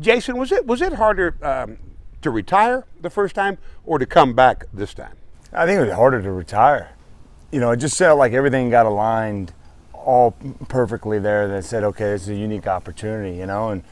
Jason, was it harder to retire the first time or to come back this time? I think it was harder to retire. It just felt like everything got aligned all perfectly there that said, okay, this is a unique opportunity, and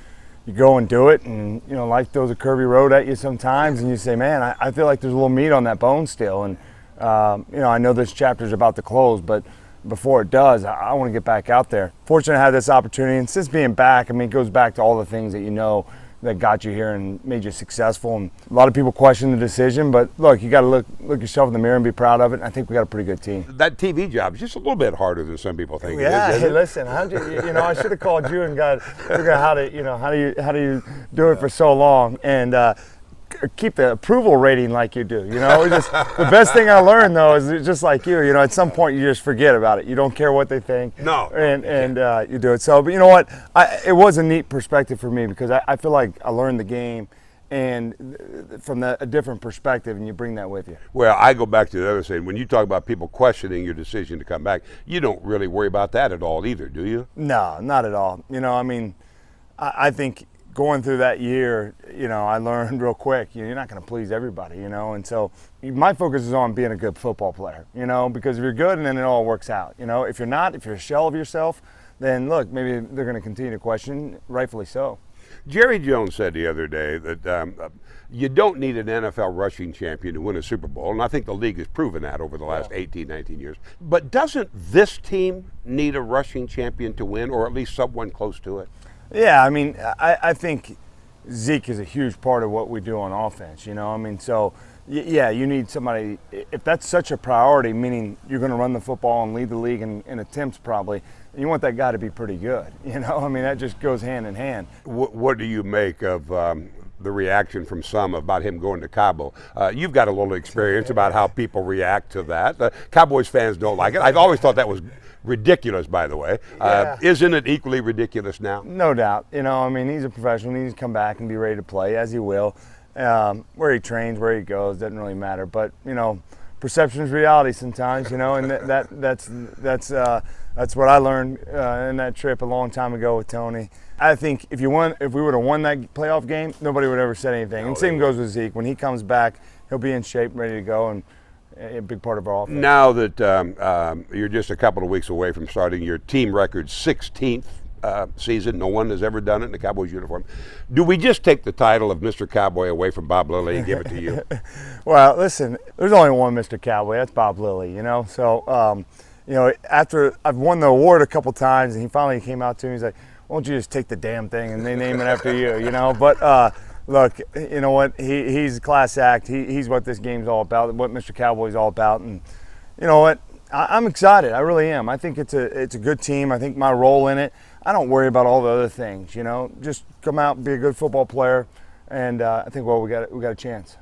you go and do it, and life throws a curvy road at you sometimes, and you say, man, I feel like there's a little meat on that bone still, and I know this chapter's about to close, but before it does, I want to get back out there. Fortunate to have this opportunity, and since being back, it goes back to all the things that that got you here and made you successful. And a lot of people question the decision, but look, you got to look yourself in the mirror and be proud of it. And I think we got a pretty good team. That TV job is just a little bit harder than some people think. Yeah, it is, hey, listen, I should have called you and figured out how do you do it for so long and keep the approval rating like you do. The best thing I learned though is just like you. At some point you just forget about it. You don't care what they think. No. And you do it. So, but you know what? It was a neat perspective for me because I feel like I learned the game and from a different perspective, and you bring that with you. Well, I go back to the other side. When you talk about people questioning your decision to come back, you don't really worry about that at all either, do you? No, not at all. I think going through that year, I learned real quick, you're not going to please everybody, and so my focus is on being a good football player, because if you're good and then it all works out, if you're not, if you're a shell of yourself, then look, maybe they're going to continue to question, rightfully so. Jerry Jones said the other day that you don't need an NFL rushing champion to win a Super Bowl, and I think the league has proven that over the last 18, 19 years. But doesn't this team need a rushing champion to win, or at least someone close to it? Yeah, I think Zeke is a huge part of what we do on offense, so yeah, you need somebody, if that's such a priority, meaning you're going to run the football and lead the league in attempts probably, you want that guy to be pretty good, that just goes hand in hand. What do you make of the reaction from some about him going to Cabo? You've got a little experience about how people react to that. Cowboys fans don't like it. I've always thought that was ridiculous, by the way. Yeah. Isn't it equally ridiculous now? No doubt. He's a professional. He needs to come back and be ready to play, as he will. Where he trains, where he goes, doesn't really matter. But, perception is reality sometimes, and that's what I learned in that trip a long time ago with Tony. I think if we would have won that playoff game, nobody would ever said anything. And same goes with Zeke. When he comes back, he'll be in shape, ready to go, and a big part of our offense. Now that you're just a couple of weeks away from starting your team record 16th season, no one has ever done it in the Cowboys uniform. Do we just take the title of Mr. Cowboy away from Bob Lilly and give it to you? Well, listen, there's only one Mr. Cowboy. That's Bob Lilly, So, after I've won the award a couple times, and he finally came out to me, he's like, why don't you just take the damn thing and they name it after you, But look, you know what? He's a class act. He's what this game's all about, what Mr. Cowboy's all about. And you know what? I'm excited. I really am. I think it's a good team. I think my role in it, I don't worry about all the other things, Just come out and be a good football player, and I think, we got a chance.